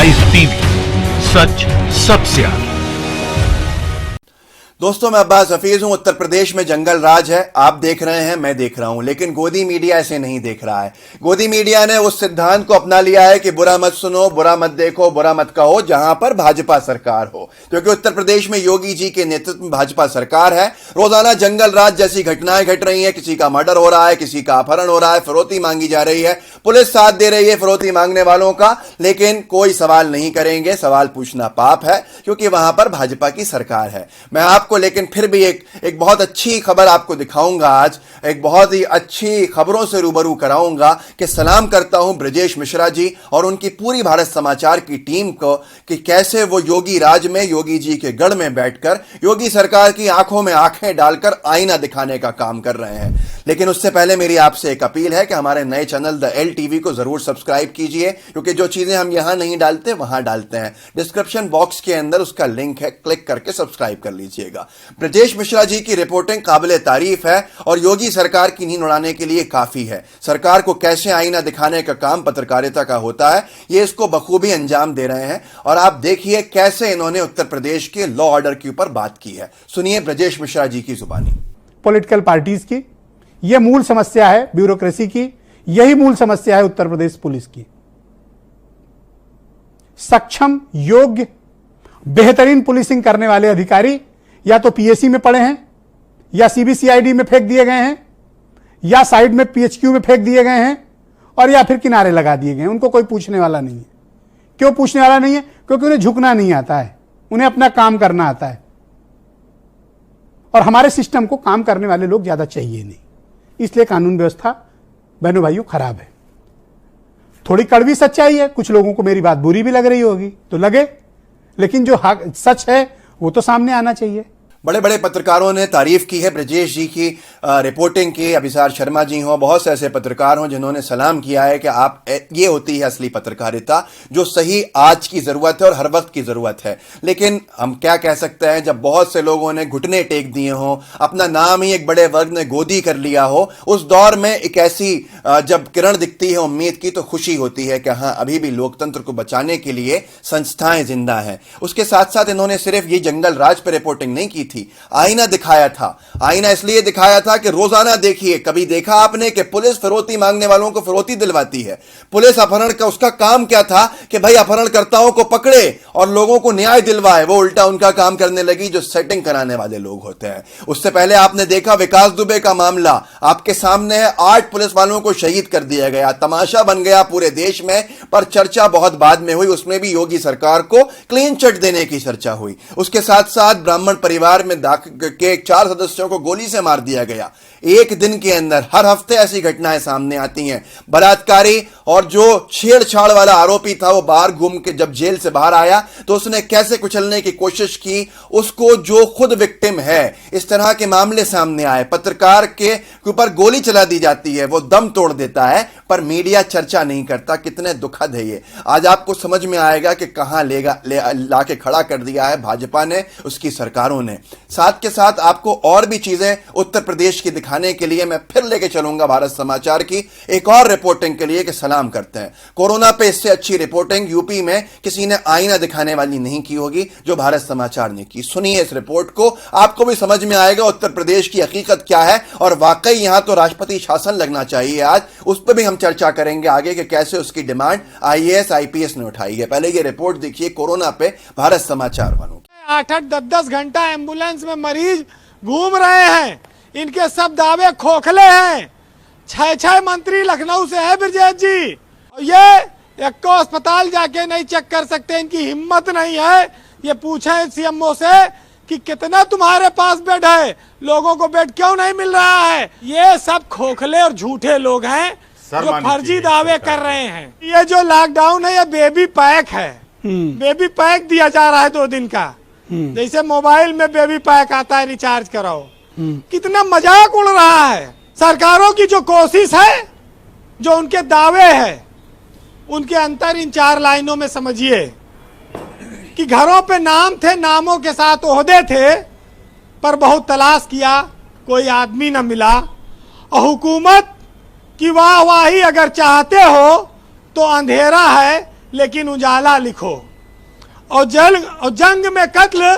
Sunrise TV, सच सबसे आगे। दोस्तों, मैं अब्बास हफीज हूं। उत्तर प्रदेश में जंगल राज है, आप देख रहे हैं, मैं देख रहा हूं, लेकिन गोदी मीडिया ऐसे नहीं देख रहा है। गोदी मीडिया ने उस सिद्धांत को अपना लिया है कि बुरा मत सुनो, बुरा मत देखो, बुरा मत कहो जहां पर भाजपा सरकार हो, क्योंकि उत्तर प्रदेश में योगी जी के नेतृत्व में भाजपा सरकार है। रोजाना जंगल राज जैसी घटनाएं घट रही हैं, किसी का मर्डर हो रहा है, किसी का अपहरण हो रहा है, फिरौती मांगी जा रही है, पुलिस साथ दे रही है फिरौती मांगने वालों का, लेकिन कोई सवाल नहीं करेंगे। सवाल पूछना पाप है, क्योंकि वहां पर भाजपा की सरकार है। मैं आपको लेकिन फिर भी एक बहुत अच्छी खबर आपको दिखाऊंगा। आज एक बहुत ही अच्छी खबरों से रूबरू कराऊंगा कि सलाम करता हूं ब्रजेश मिश्रा जी और उनकी पूरी भारत समाचार की टीम को कि कैसे वो योगी राज में, योगी जी के गढ़ में बैठकर योगी सरकार की आंखों में आंखें डालकर आईना दिखाने का काम कर रहे हैं। लेकिन उससे पहले मेरी आपसे एक अपील है कि हमारे नए चैनल द एल टीवी को जरूर सब्सक्राइब कीजिए, क्योंकि जो चीजें हम यहां नहीं डालते वहां डालते हैं। डिस्क्रिप्शन बॉक्स के अंदर उसका लिंक है, क्लिक करके सब्सक्राइब कर लीजिएगा। ब्रजेश मिश्रा जी की रिपोर्टिंग काबिले तारीफ है और योगी सरकार की नींद उड़ाने के लिए काफी है। सरकार को कैसे आईना दिखाने का काम पत्रकारिता का होता है, ये इसको बखूबी अंजाम दे रहे हैं। और आप देखिए कैसे इन्होंने उत्तर प्रदेश के लॉ ऑर्डर के ऊपर बात की है। सुनिए ब्रजेश मिश्रा जी की जुबानी। पॉलिटिकल पार्टीज की यह मूल समस्या है, ब्यूरोक्रेसी की यही मूल समस्या है उत्तर प्रदेश पुलिस की। सक्षम, योग्य, बेहतरीन पुलिसिंग करने वाले अधिकारी या तो पीएससी में पड़े हैं, या सीबीसीआईडी में फेंक दिए गए हैं, या साइड में पीएचक्यू में फेंक दिए गए हैं, और या फिर किनारे लगा दिए गए हैं। उनको कोई पूछने वाला नहीं है। क्यों पूछने वाला नहीं है? क्योंकि उन्हें झुकना नहीं आता है, उन्हें अपना काम करना आता है। और हमारे सिस्टम को काम करने वाले लोग ज्यादा चाहिए नहीं, इसलिए कानून व्यवस्था बहनों भाइयों खराब है। थोड़ी कड़वी सच्चाई है, कुछ लोगों को मेरी बात बुरी भी लग रही होगी तो लगे, लेकिन जो सच है वो तो सामने आना चाहिए। बड़े बड़े पत्रकारों ने तारीफ की है ब्रजेश जी की रिपोर्टिंग की। अभिसार शर्मा जी हों, बहुत से ऐसे पत्रकार हों जिन्होंने सलाम किया है कि आप, ये होती है असली पत्रकारिता जो सही आज की जरूरत है और हर वक्त की जरूरत है। लेकिन हम क्या कह सकते हैं, जब बहुत से लोगों ने घुटने टेक दिए हों, अपना नाम ही एक बड़े वर्ग ने गोदी कर लिया हो, उस दौर में एक ऐसी जब किरण दिखती है उम्मीद की, तो खुशी होती है कि हाँ, अभी भी लोकतंत्र को बचाने के लिए संस्थाएं जिंदा हैं। उसके साथ साथ इन्होंने सिर्फ ये जंगल राज पर रिपोर्टिंग नहीं की थी, आईना दिखाया था। आईना इसलिए दिखाया था कि रोजाना देखिए, कभी देखा आपने कि पुलिस फिरौती मांगने वालों को फिरौती दिलवाती है? पुलिस अपहरण का उसका काम क्या था कि भाई अपहरणकर्ताओं को पकड़े और लोगों को न्याय दिलवाए। वो उल्टा उनका काम करने लगी जो सेटिंग कराने वाले लोग होते हैं। उससे पहले आपने देखा विकास दुबे का मामला आपके सामने है। 8 पुलिस वालों को शहीद कर दिया गया, तमाशा बन गया पूरे देश में, पर चर्चा बहुत बाद में हुई। उसमें भी योगी सरकार को क्लीन चिट देने की चर्चा हुई। उसके साथ साथ ब्राह्मण परिवार में के 4 सदस्यों को गोली से मार दिया गया। एक दिन के अंदर हर हफ्ते ऐसी घटनाएं सामने आती हैं। बलात्कारी और जो छेड़छाड़ वाला आरोपी था वो बाहर घूम के जब जेल से बाहर आया तो उसने कैसे कुचलने की कोशिश की उसको, जो खुद विक्टिम है। इस तरह के मामले सामने आए। पत्रकार के ऊपर गोली चला दी जाती है, वो दम तोड़ देता है, पर मीडिया चर्चा नहीं करता। कितने दुखद है ये। आज आपको समझ में आएगा कि कहां ला के खड़ा कर दिया है भाजपा ने, उसकी सरकारों ने। साथ के साथ आपको और भी चीजें उत्तर प्रदेश की दिखाने के लिए मैं फिर लेके चलूंगा भारत समाचार की एक और रिपोर्टिंग के लिए कि सलाम करते हैं। कोरोना पे इससे अच्छी रिपोर्टिंग यूपी में किसी ने आईना दिखाने वाली नहीं की होगी जो भारत समाचार ने की। सुनिए इस रिपोर्ट को, आपको भी समझ में आएगा उत्तर प्रदेश की हकीकत क्या है। और वाकई यहां तो राष्ट्रपति शासन लगना चाहिए आज। उस पर भी हम चर्चा करेंगे आगे कि कैसे उसकी डिमांड आईएएस आईपीएस ने उठाई है। पहले ये रिपोर्ट देखिए कोरोना पे भारत समाचार वालों। 8-8, 10-10 घंटा एम्बुलेंस में मरीज घूम रहे हैं। इनके सब दावे खोखले हैं। 6 मंत्री लखनऊ से है ब्रजेश जी, और ये एक को अस्पताल जाके नहीं चेक कर सकते। इनकी हिम्मत नहीं है ये पूछे सीएमओ से कि कितना तुम्हारे पास बेड है, लोगों को बेड क्यों नहीं मिल रहा है। ये सब खोखले और झूठे लोग हैं जो फर्जी दावे कर रहे हैं। ये जो लॉकडाउन है ये बेबी पैक है। बेबी पैक दिया जा रहा है 2 दिन का, जैसे मोबाइल में बेबी पैक आता है, रिचार्ज कराओ। कितना मजाक उड़ रहा है। सरकारों की जो कोशिश है, जो उनके दावे हैं, उनके अंतर इन 4 लाइनों में समझिए कि घरों पे नाम थे, नामों के साथ ओहदे थे, पर बहुत तलाश किया कोई आदमी न मिला। और हुकूमत की वाहवाही अगर चाहते हो तो अंधेरा है लेकिन उजाला लिखो। और जंग में कत्ल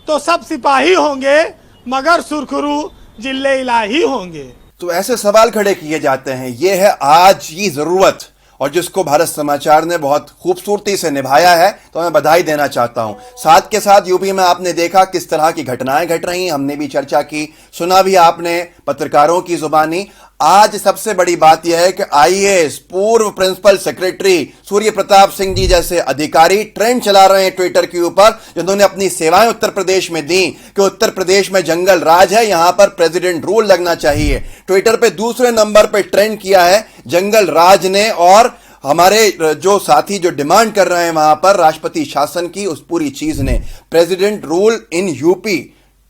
तो सब सिपाही होंगे, मगर सुरखरू जिले इलाही होंगे। तो ऐसे सवाल खड़े किए जाते हैं। ये है आज की जरूरत, और जिसको भारत समाचार ने बहुत खूबसूरती से निभाया है, तो मैं बधाई देना चाहता हूं। साथ के साथ यूपी में आपने देखा किस तरह की घटनाएं घट रही, हमने भी चर्चा की, सुना भी आपने पत्रकारों की जुबानी। आज सबसे बड़ी बात यह है कि आईएएस पूर्व प्रिंसिपल सेक्रेटरी सूर्य प्रताप सिंह जी जैसे अधिकारी ट्रेंड चला रहे हैं ट्विटर के ऊपर, जिन्होंने अपनी सेवाएं उत्तर प्रदेश में दी कि उत्तर प्रदेश में जंगल राज है, यहां पर प्रेसिडेंट रूल लगना चाहिए। ट्विटर पे दूसरे नंबर पे ट्रेंड किया है जंगल राज ने, और हमारे जो साथी जो डिमांड कर रहे हैं वहां पर राष्ट्रपति शासन की, उस पूरी चीज ने president rule in UP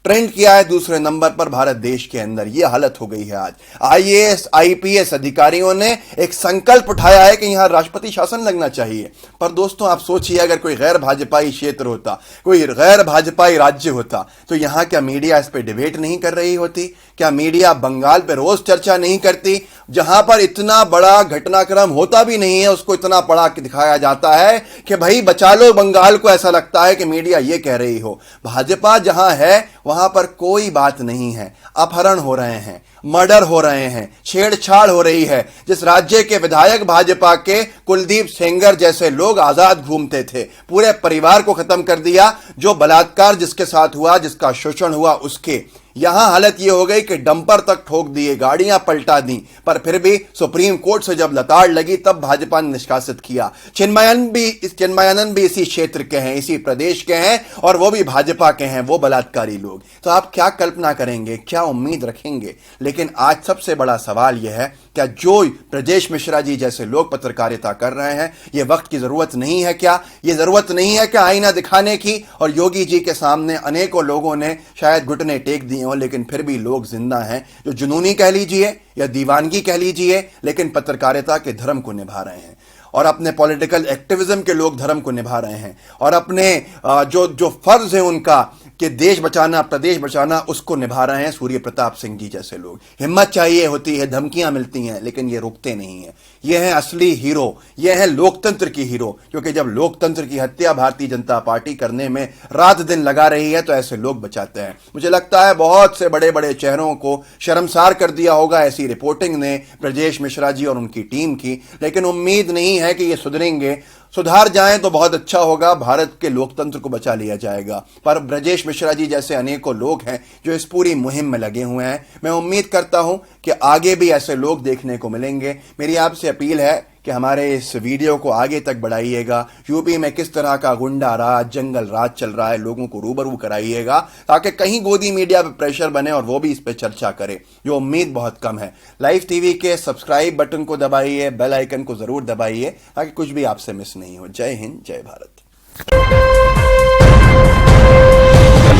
trend किया है दूसरे नंबर पर भारत देश के अंदर। यह हालत हो गई है आज। आईएएस आईपीएस अधिकारियों ने एक संकल्प उठाया है कि यहां राष्ट्रपति शासन लगना चाहिए। पर दोस्तों आप सोचिए, अगर कोई गैर भाजपाई क्षेत्र होता, कोई गैर भाजपाई राज्य होता, तो यहां क्या मीडिया इस पर डिबेट नहीं कर रही होती? क्या मीडिया बंगाल पर रोज चर्चा नहीं करती, जहां पर इतना बड़ा घटनाक्रम होता भी नहीं है, उसको इतना बड़ा दिखाया जाता है कि भाई बचा लो बंगाल को? ऐसा लगता है कि मीडिया ये कह रही हो। भाजपा जहां है वहां पर कोई बात नहीं है। अपहरण हो रहे हैं, मर्डर हो रहे हैं, छेड़छाड़ हो रही है। जिस राज्य के विधायक भाजपा के कुलदीप सेंगर जैसे लोग आजाद घूमते थे, पूरे परिवार को खत्म कर दिया। जो बलात्कार जिसके साथ हुआ, जिसका शोषण हुआ, उसके यहां हालत यह हो गई कि डंपर तक ठोक दिए, गाड़ियां पलटा दी। पर फिर भी सुप्रीम कोर्ट से जब लताड़ लगी तब भाजपा ने निष्कासित किया। चिन्मयानंद भी इसी क्षेत्र के हैं, इसी प्रदेश के हैं, और वो भी भाजपा के हैं, वो बलात्कारी लोग। तो आप क्या कल्पना करेंगे, क्या उम्मीद रखेंगे? लेकिन आज सबसे बड़ा सवाल यह है, क्या जो ब्रजेश मिश्रा जी जैसे लोग पत्रकारिता कर रहे हैं, यह वक्त की जरूरत नहीं है? क्या यह जरूरत नहीं है कि आईना दिखाने की? और योगी जी के सामने अनेकों लोगों ने शायद घुटने टेक दिए हों, लेकिन फिर भी लोग जिंदा हैं जो जुनूनी कह लीजिए या दीवानगी कह लीजिए, लेकिन पत्रकारिता के धर्म को निभा रहे हैं, और अपने पॉलिटिकल एक्टिविज्म के लोग धर्म को निभा रहे हैं, और अपने जो फर्ज है उनका कि देश बचाना, प्रदेश बचाना, उसको निभा रहे हैं सूर्य प्रताप सिंह जी जैसे लोग। हिम्मत चाहिए होती है, धमकियां मिलती हैं, लेकिन ये रुकते नहीं हैं। ये हैं असली हीरो, ये हैं लोकतंत्र की हीरो, क्योंकि जब लोकतंत्र की हत्या भारतीय जनता पार्टी करने में रात दिन लगा रही है तो ऐसे लोग बचाते हैं। मुझे लगता है बहुत से बड़े बड़े चेहरों को शर्मसार कर दिया होगा ऐसी रिपोर्टिंग ने ब्रजेश मिश्रा जी और उनकी टीम की, लेकिन उम्मीद नहीं है कि ये सुधरेंगे। सुधार जाएं तो बहुत अच्छा होगा, भारत के लोकतंत्र को बचा लिया जाएगा। पर ब्रजेश मिश्रा जी जैसे अनेकों लोग हैं जो इस पूरी मुहिम में लगे हुए हैं। मैं उम्मीद करता हूं कि आगे भी ऐसे लोग देखने को मिलेंगे। मेरी आपसे अपील है कि हमारे इस वीडियो को आगे तक बढ़ाइएगा। यूपी में किस तरह का गुंडा राज, जंगल राज चल रहा है, लोगों को रूबरू कराइएगा, ताकि कहीं गोदी मीडिया पे प्रेशर बने और वो भी इस पे चर्चा करे, जो उम्मीद बहुत कम है। लाइव टीवी के सब्सक्राइब बटन को दबाइए, बेल आइकन को जरूर दबाइए, ताकि कुछ भी आपसे मिस नहीं हो। जय हिंद, जय भारत।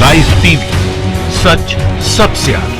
लाइव टीवी, सच सबसे आगे।